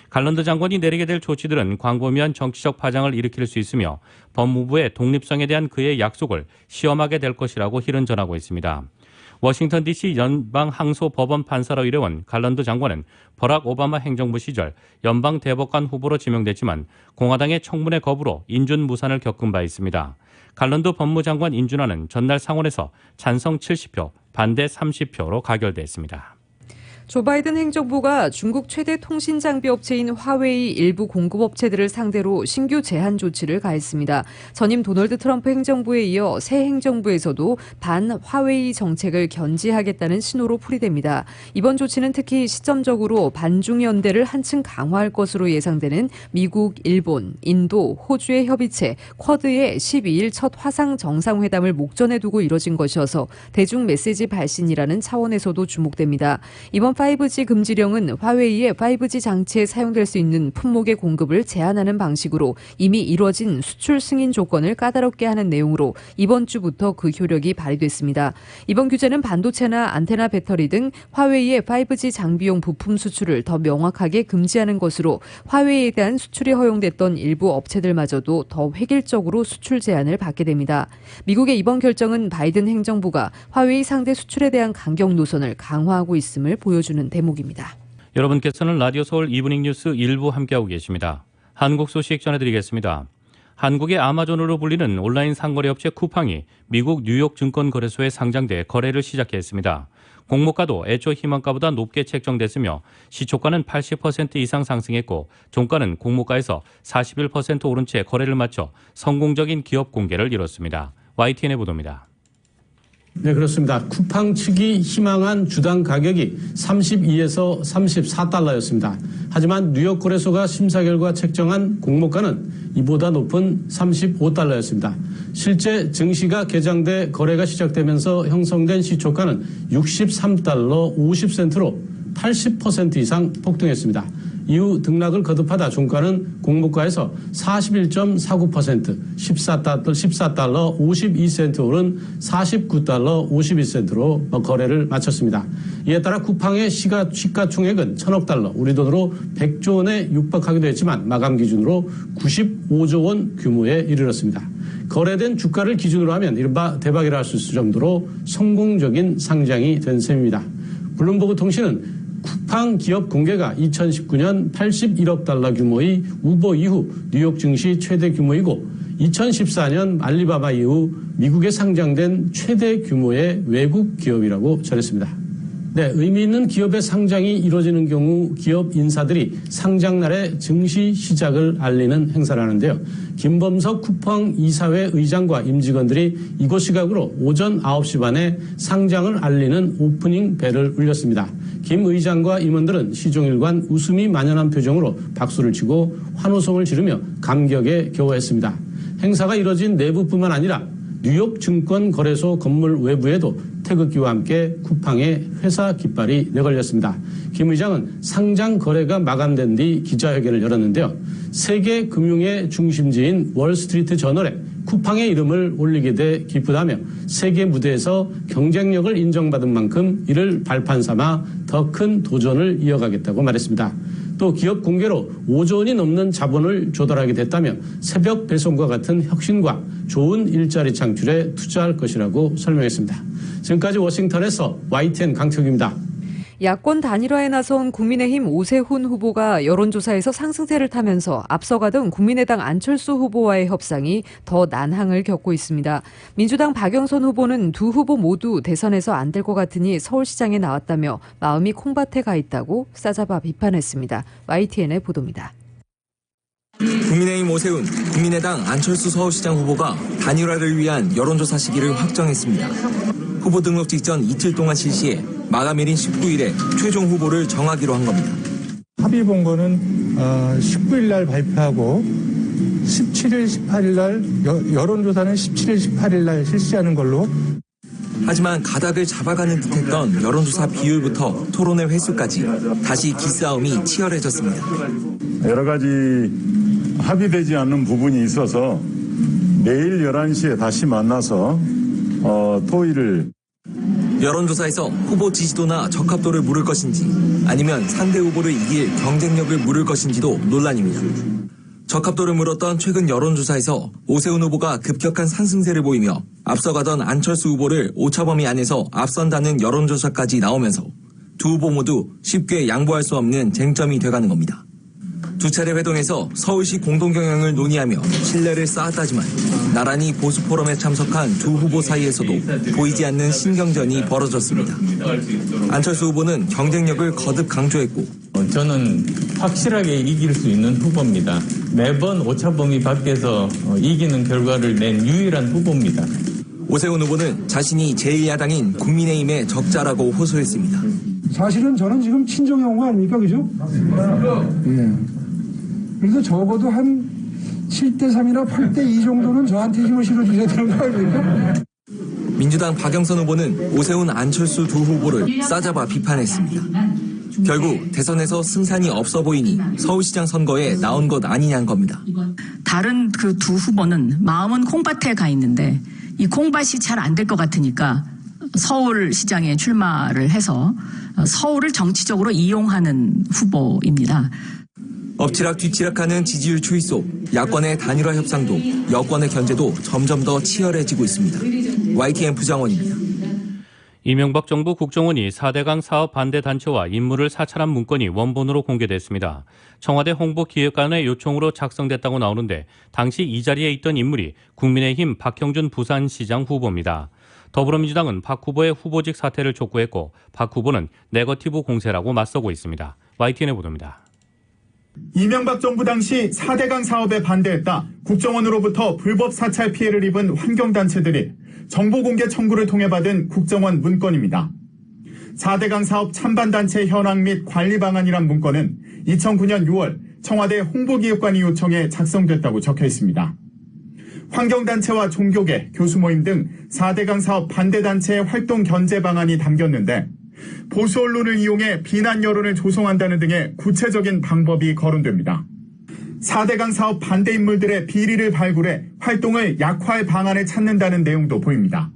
갈랜드 장관이 내리게 될 조치들은 광범위한 정치적 파장을 일으킬 수 있으며 법무부의 독립성에 대한 그의 약속을 시험하게 될 것이라고 힐은 전하고 있습니다. 워싱턴 DC 연방항소법원 판사로 일해온 갈랜드 장관은 버락 오바마 행정부 시절 연방 대법관 후보로 지명됐지만 공화당의 청문회 거부로 인준 무산을 겪은 바 있습니다. 갈랜드 법무장관 인준안은 전날 상원에서 찬성 70표, 반대 30표로 가결됐습니다. 조 바이든 행정부가 중국 최대 통신 장비 업체인 화웨이 일부 공급업체들을 상대로 신규 제한 조치를 가했습니다. 전임 도널드 트럼프 행정부에 이어 새 행정부에서도 반 화웨이 정책을 견지하겠다는 신호로 풀이됩니다. 이번 조치는 특히 시점적으로 반중 연대를 한층 강화할 것으로 예상되는 미국, 일본, 인도, 호주의 협의체 쿼드의 12일 첫 화상 정상회담을 목전에 두고 이뤄진 것이어서 대중 메시지 발신이라는 차원에서도 주목됩니다. 이번 5G 금지령은 화웨이의 5G 장치에 사용될 수 있는 품목의 공급을 제한하는 방식으로 이미 이뤄진 수출 승인 조건을 까다롭게 하는 내용으로 이번 주부터 그 효력이 발휘됐습니다. 이번 규제는 반도체나 안테나 배터리 등 화웨이의 5G 장비용 부품 수출을 더 명확하게 금지하는 것으로 화웨이에 대한 수출이 허용됐던 일부 업체들마저도 더 획일적으로 수출 제한을 받게 됩니다. 미국의 이번 결정은 바이든 행정부가 화웨이 상대 수출에 대한 강경 노선을 강화하고 있음을 보여주는 대목입니다. 여러분께서는 라디오 서울 이브닝 뉴스 일부 함께하고 계십니다. 한국 소식 전해드리겠습니다. 한국의 아마존으로 불리는 온라인 상거래 업체 쿠팡이 미국 뉴욕 증권거래소에 상장돼 거래를 시작했습니다. 공모가도 애초 희망가보다 높게 책정됐으며 시초가는 80% 이상 상승했고 종가는 공모가에서 41% 오른 채 거래를 마쳐 성공적인 기업 공개를 이뤘습니다. YTN의 보도입니다. 네, 그렇습니다. 쿠팡 측이 희망한 주당 가격이 32에서 34달러였습니다. 하지만 뉴욕 거래소가 심사 결과 책정한 공모가는 이보다 높은 35달러였습니다. 실제 증시가 개장돼 거래가 시작되면서 형성된 시초가는 63달러 50센트로 80% 이상 폭등했습니다. 이후 등락을 거듭하다 종가는 공모가에서 41.49%, 14달러 52센트 오른 49달러 51센트로 거래를 마쳤습니다. 이에 따라 쿠팡의 시가총액은 1000억 달러, 우리 돈으로 100조 원에 육박하기도 했지만 마감 기준으로 95조 원 규모에 이르렀습니다. 거래된 주가를 기준으로 하면 이른바 대박이라 할 수 있을 정도로 성공적인 상장이 된 셈입니다. 블룸버그 통신은 쿠팡 기업 공개가 2019년 81억 달러 규모의 우버 이후 뉴욕 증시 최대 규모이고 2014년 알리바바 이후 미국에 상장된 최대 규모의 외국 기업이라고 전했습니다. 네, 의미 있는 기업의 상장이 이루어지는 경우 기업 인사들이 상장날에 증시 시작을 알리는 행사를 하는데요. 김범석 쿠팡 이사회 의장과 임직원들이 이곳 시각으로 오전 9시 반에 상장을 알리는 오프닝 벨을 울렸습니다. 김 의장과 임원들은 시종일관 웃음이 만연한 표정으로 박수를 치고 환호성을 지르며 감격에 겨워했습니다. 행사가 이뤄진 내부뿐만 아니라 뉴욕 증권거래소 건물 외부에도 태극기와 함께 쿠팡의 회사 깃발이 내걸렸습니다. 김 의장은 상장 거래가 마감된 뒤 기자회견을 열었는데요. 세계 금융의 중심지인 월스트리트 저널에 쿠팡의 이름을 올리게 돼 기쁘다며 세계 무대에서 경쟁력을 인정받은 만큼 이를 발판 삼아 더 큰 도전을 이어가겠다고 말했습니다. 또 기업 공개로 5조 원이 넘는 자본을 조달하게 됐다며 새벽 배송과 같은 혁신과 좋은 일자리 창출에 투자할 것이라고 설명했습니다. 지금까지 워싱턴에서 YTN 강태욱입니다. 야권 단일화에 나선 국민의힘 오세훈 후보가 여론조사에서 상승세를 타면서 앞서가던 국민의당 안철수 후보와의 협상이 더 난항을 겪고 있습니다. 민주당 박영선 후보는 두 후보 모두 대선에서 안 될 것 같으니 서울시장에 나왔다며 마음이 콩밭에 가 있다고 싸잡아 비판했습니다. YTN의 보도입니다. 국민의힘 오세훈, 국민의당 안철수 서울시장 후보가 단일화를 위한 여론조사 시기를 확정했습니다. 후보 등록 직전 이틀 동안 실시해 마감일인 19일에 최종 후보를 정하기로 한 겁니다. 합의 본 거는 19일 날 발표하고 17일, 18일 날 여론조사는 17일, 18일 날 실시하는 걸로. 하지만 가닥을 잡아가는 듯했던 여론조사 비율부터 토론회 횟수까지 다시 기싸움이 치열해졌습니다. 여러 가지 합의되지 않는 부분이 있어서 내일 11시에 다시 만나서 토의를. 여론조사에서 후보 지지도나 적합도를 물을 것인지 아니면 상대 후보를 이길 경쟁력을 물을 것인지도 논란입니다. 적합도를 물었던 최근 여론조사에서 오세훈 후보가 급격한 상승세를 보이며 앞서가던 안철수 후보를 오차범위 안에서 앞선다는 여론조사까지 나오면서 두 후보 모두 쉽게 양보할 수 없는 쟁점이 돼가는 겁니다. 두 차례 회동에서 서울시 공동경영을 논의하며 신뢰를 쌓았다지만 나란히 보수 포럼에 참석한 두 후보 사이에서도 보이지 않는 신경전이 벌어졌습니다. 안철수 후보는 경쟁력을 거듭 강조했고 저는 확실하게 이길 수 있는 후보입니다. 매번 오차범위 밖에서 이기는 결과를 낸 유일한 후보입니다. 오세훈 후보는 자신이 제1야당인 국민의힘의 적자라고 호소했습니다. 사실은 저는 지금 친정에 온 거 아닙니까? 그죠? 예. 그래서 적어도 한 7대3이나 8대2 정도는 저한테 힘을 실어주셔야 되는 거 아닙니까? 민주당 박영선 후보는 오세훈, 안철수 두 후보를 싸잡아 비판했습니다. 결국 대선에서 승산이 없어 보이니 서울시장 선거에 나온 것 아니냐는 겁니다. 다른 그 두 후보는 마음은 콩밭에 가 있는데 이 콩밭이 잘 안 될 것 같으니까 서울시장에 출마를 해서 서울을 정치적으로 이용하는 후보입니다. 엎치락 뒤치락하는 지지율 추이 속 야권의 단일화 협상도 여권의 견제도 점점 더 치열해지고 있습니다. YTN 부장원입니다. 이명박 정부 국정원이 4대강 사업 반대 단체와 인물을 사찰한 문건이 원본으로 공개됐습니다. 청와대 홍보기획관의 요청으로 작성됐다고 나오는데 당시 이 자리에 있던 인물이 국민의힘 박형준 부산시장 후보입니다. 더불어민주당은 박 후보의 후보직 사퇴를 촉구했고 박 후보는 네거티브 공세라고 맞서고 있습니다. YTN의 보도입니다. 이명박 정부 당시 4대강 사업에 반대했다 국정원으로부터 불법 사찰 피해를 입은 환경단체들이 정보공개 청구를 통해 받은 국정원 문건입니다. 4대강 사업 찬반단체 현황 및 관리 방안이란 문건은 2009년 6월 청와대 홍보기획관이 요청해 작성됐다고 적혀 있습니다. 환경단체와 종교계, 교수모임 등 4대강 사업 반대단체의 활동 견제 방안이 담겼는데 보수 언론을 이용해 비난 여론을 조성한다는 등의 구체적인 방법이 거론됩니다. 4대강 사업 반대 인물들의 비리를 발굴해 활동을 약화할 방안을 찾는다는 내용도 보입니다.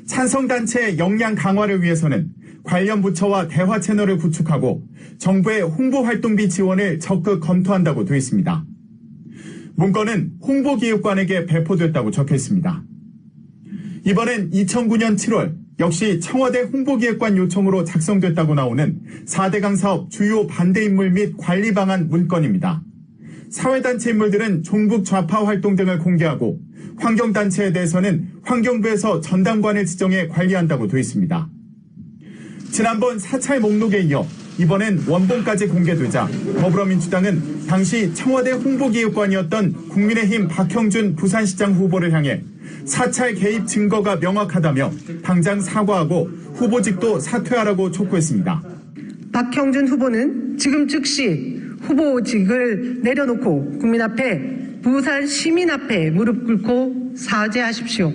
찬성단체의 역량 강화를 위해서는 관련 부처와 대화 채널을 구축하고 정부의 홍보활동비 지원을 적극 검토한다고 되어 있습니다. 문건은 홍보기획관에게 배포됐다고 적혀 있습니다. 이번엔 2009년 7월 역시 청와대 홍보기획관 요청으로 작성됐다고 나오는 4대강 사업 주요 반대 인물 및 관리 방안 문건입니다. 사회단체 인물들은 종북 좌파 활동 등을 공개하고 환경단체에 대해서는 환경부에서 전담관을 지정해 관리한다고 되어 있습니다. 지난번 사찰 목록에 이어 이번엔 원본까지 공개되자 더불어민주당은 당시 청와대 홍보기획관이었던 국민의힘 박형준 부산시장 후보를 향해 사찰 개입 증거가 명확하다며 당장 사과하고 후보직도 사퇴하라고 촉구했습니다. 박형준 후보는 지금 즉시 후보직을 내려놓고 국민 앞에 부산 시민 앞에 무릎 꿇고 사죄하십시오.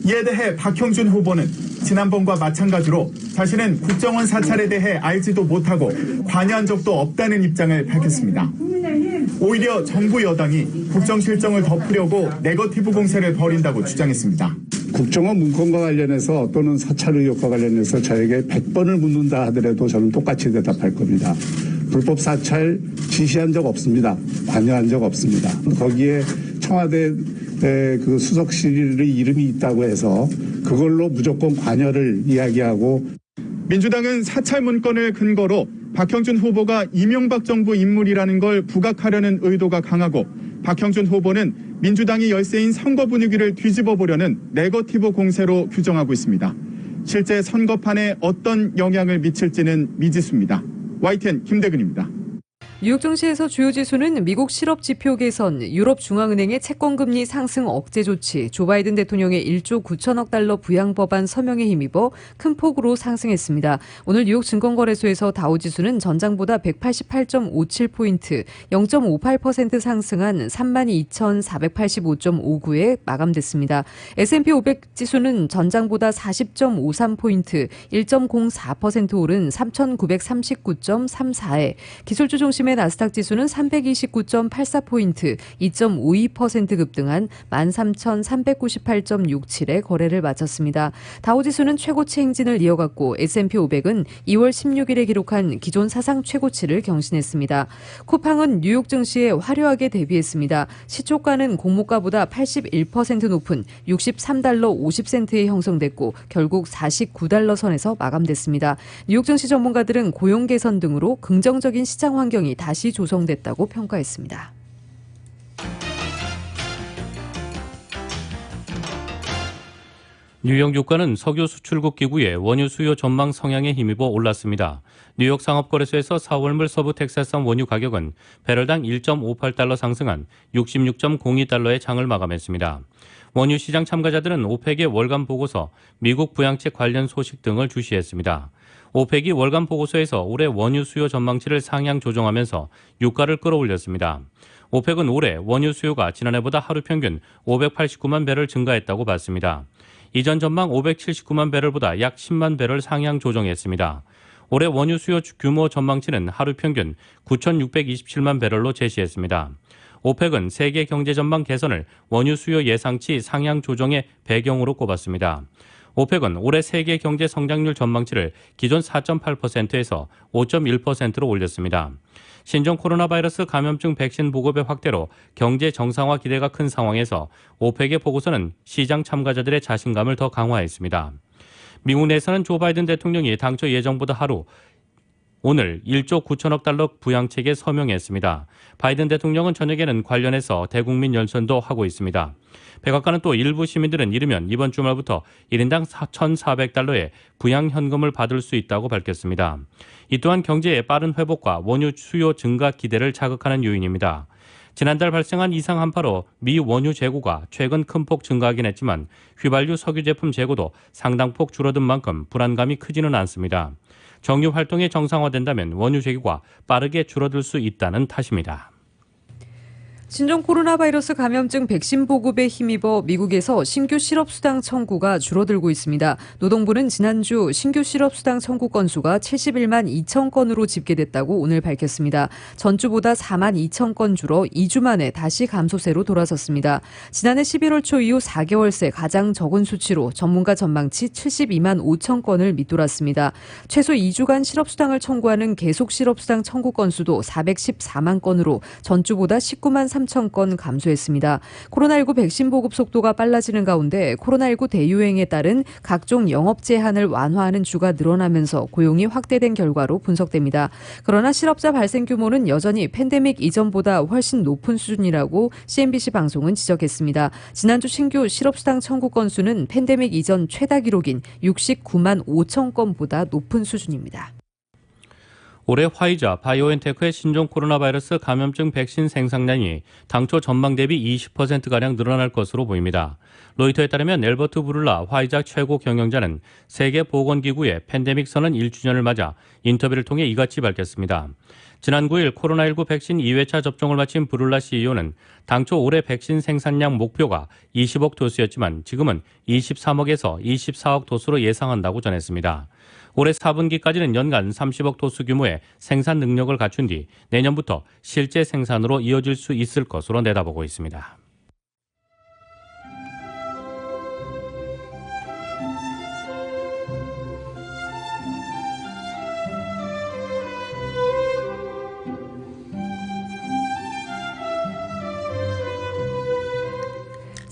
이에 대해 박형준 후보는 지난번과 마찬가지로 자신은 국정원 사찰에 대해 알지도 못하고 관여한 적도 없다는 입장을 밝혔습니다. 오히려 정부 여당이 국정 실정을 덮으려고 네거티브 공세를 벌인다고 주장했습니다. 국정원 문건과 관련해서 또는 사찰 의혹과 관련해서 저에게 100번을 묻는다 하더라도 저는 똑같이 대답할 겁니다. 불법 사찰 지시한 적 없습니다. 관여한 적 없습니다. 거기에 청와대 그 수석실의 이름이 있다고 해서 그걸로 무조건 관여를 이야기하고 민주당은 사찰 문건을 근거로 박형준 후보가 이명박 정부 인물이라는 걸 부각하려는 의도가 강하고 박형준 후보는 민주당이 열세인 선거 분위기를 뒤집어 보려는 네거티브 공세로 규정하고 있습니다. 실제 선거판에 어떤 영향을 미칠지는 미지수입니다. YTN 김대근입니다. 뉴욕 증시에서 주요 지수는 미국 실업 지표 개선, 유럽 중앙은행의 채권금리 상승 억제 조치, 조 바이든 대통령의 1조 9천억 달러 부양 법안 서명에 힘입어 큰 폭으로 상승했습니다. 오늘 뉴욕 증권거래소에서 다우지수는 전장보다 188.57포인트, 0.58% 상승한 32,485.59에 마감됐습니다. S&P 500 지수는 전장보다 40.53포인트, 1.04% 오른 3,939.34에 기술주 중심의 나스닥 지수는 329.84포인트, 2.52% 급등한 13,398.67에 거래를 마쳤습니다. 다우지수는 최고치 행진을 이어갔고 S&P 500은 2월 16일에 기록한 기존 사상 최고치를 경신했습니다. 쿠팡은 뉴욕 증시에 화려하게 데뷔했습니다. 시초가는 공모가보다 81% 높은 63달러 50센트에 형성됐고 결국 49달러 선에서 마감됐습니다. 뉴욕 증시 전문가들은 고용 개선 등으로 긍정적인 시장 환경이 다시 조성됐다고 평가했습니다. 뉴욕 유가는 석유 수출국 기구의 원유 수요 전망 성향에 힘입어 올랐습니다. 뉴욕 상업거래소에서 4월물 서부 텍사스산 원유 가격은 배럴당 1.58달러 상승한 66.02달러의 장을 마감했습니다. 원유 시장 참가자들은 오펙의 월간 보고서, 미국 부양책 관련 소식 등을 주시했습니다. 오펙이 월간 보고서에서 올해 원유 수요 전망치를 상향 조정하면서 유가를 끌어올렸습니다. 오펙은 올해 원유 수요가 지난해보다 하루 평균 589만 배럴 증가했다고 봤습니다. 이전 전망 579만 배럴보다 약 10만 배럴 상향 조정했습니다. 올해 원유 수요 규모 전망치는 하루 평균 9,627만 배럴로 제시했습니다. 오펙은 세계 경제 전망 개선을 원유 수요 예상치 상향 조정의 배경으로 꼽았습니다. 오펙은 올해 세계 경제 성장률 전망치를 기존 4.8%에서 5.1%로 올렸습니다. 신종 코로나 바이러스 감염증 백신 보급의 확대로 경제 정상화 기대가 큰 상황에서 오펙의 보고서는 시장 참가자들의 자신감을 더 강화했습니다. 미국 내에서는 조 바이든 대통령이 당초 예정보다 오늘 1조 9천억 달러 부양책에 서명했습니다. 바이든 대통령은 저녁에는 관련해서 대국민 연설도 하고 있습니다. 백악관은 또 일부 시민들은 이르면 이번 주말부터 1인당 1,400달러의 부양현금을 받을 수 있다고 밝혔습니다. 이 또한 경제의 빠른 회복과 원유 수요 증가 기대를 자극하는 요인입니다. 지난달 발생한 이상 한파로 미 원유 재고가 최근 큰 폭 증가하긴 했지만 휘발유 석유 제품 재고도 상당폭 줄어든 만큼 불안감이 크지는 않습니다. 정유 활동이 정상화된다면 원유 재고가 빠르게 줄어들 수 있다는 탓입니다. 신종 코로나 바이러스 감염증 백신 보급에 힘입어 미국에서 신규 실업수당 청구가 줄어들고 있습니다. 노동부는 지난주 신규 실업수당 청구 건수가 71만 2천 건으로 집계됐다고 오늘 밝혔습니다. 전주보다 4만 2천 건 줄어 2주 만에 다시 감소세로 돌아섰습니다. 지난해 11월 초 이후 4개월 새 가장 적은 수치로 전문가 전망치 72만 5천 건을 밑돌았습니다. 최소 2주간 실업수당을 청구하는 계속 실업수당 청구 건수도 414만 건으로 전주보다 19만 3천 건 감소했습니다. 코로나19 백신 보급 속도가 빨라지는 가운데 코로나19 대유행에 따른 각종 영업 제한을 완화하는 주가 늘어나면서 고용이 확대된 결과로 분석됩니다. 그러나 실업자 발생 규모는 여전히 팬데믹 이전보다 훨씬 높은 수준이라고 CNBC 방송은 지적했습니다. 지난주 신규 실업수당 청구 건수는 팬데믹 이전 최다 기록인 69만 5천 건보다 높은 수준입니다. 올해 화이자, 바이오엔테크의 신종 코로나 바이러스 감염증 백신 생산량이 당초 전망 대비 20%가량 늘어날 것으로 보입니다. 로이터에 따르면 앨버트 부룰라 화이자 최고 경영자는 세계보건기구의 팬데믹 선언 1주년을 맞아 인터뷰를 통해 이같이 밝혔습니다. 지난 9일 코로나19 백신 2회차 접종을 마친 부룰라 CEO는 당초 올해 백신 생산량 목표가 20억 도수였지만 지금은 23억에서 24억 도수로 예상한다고 전했습니다. 올해 4분기까지는 연간 30억 도수 규모의 생산 능력을 갖춘 뒤 내년부터 실제 생산으로 이어질 수 있을 것으로 내다보고 있습니다.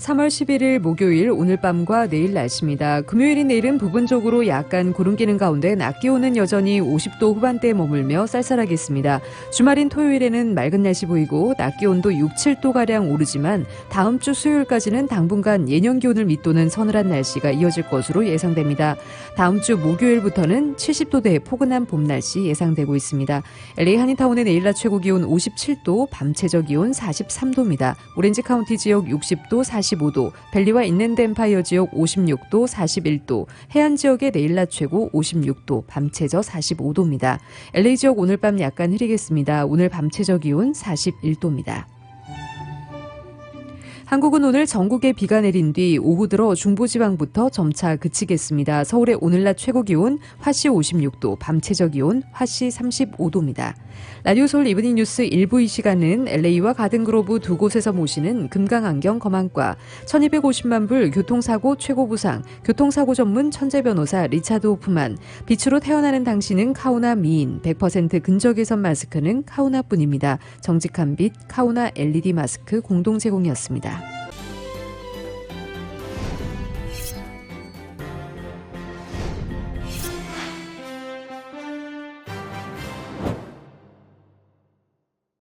(3월 11일) 목요일 오늘 밤과 내일 날씨입니다. 금요일인 내일은 부분적으로 약간 구름 끼는 가운데 낮 기온은 여전히 50도 후반대에 머물며 쌀쌀하겠습니다. 주말인 토요일에는 맑은 날씨 보이고 낮 기온도 6, 7도가량 오르지만 다음 주 수요일까지는 당분간 예년 기온을 밑도는 서늘한 날씨가 이어질 것으로 예상됩니다. 다음 주 목요일부터는 70도대의 포근한 봄 날씨 예상되고 있습니다. LA 한인타운의 내일 낮 최고 기온 57도, 밤 최저 기온 43도입니다. 오렌지 카운티 지역 60도, 45도, 벨리와 인랜드 엠파이어 지역 56도, 41도, 해안 지역의 내일 낮 최고 56도, 밤 최저 45도입니다. LA 지역 오늘 밤 약간 흐리겠습니다. 오늘 밤 최저 기온 41도입니다. 한국은 오늘 전국에 비가 내린 뒤 오후 들어 중부지방부터 점차 그치겠습니다. 서울의 오늘 낮 최고 기온 화씨 56도, 밤 최저 기온 화씨 35도입니다. 라디오 서울 이브닝 뉴스 1부 이 시간은 LA와 가든그로브 두 곳에서 모시는 금강안경 검안과 1250만 불 교통사고 최고 부상, 교통사고 전문 천재 변호사 리차드 호프만, 빛으로 태어나는 당신은 카우나 미인, 100% 근적외선 마스크는 카우나뿐입니다. 정직한 빛 카우나 LED 마스크 공동 제공이었습니다.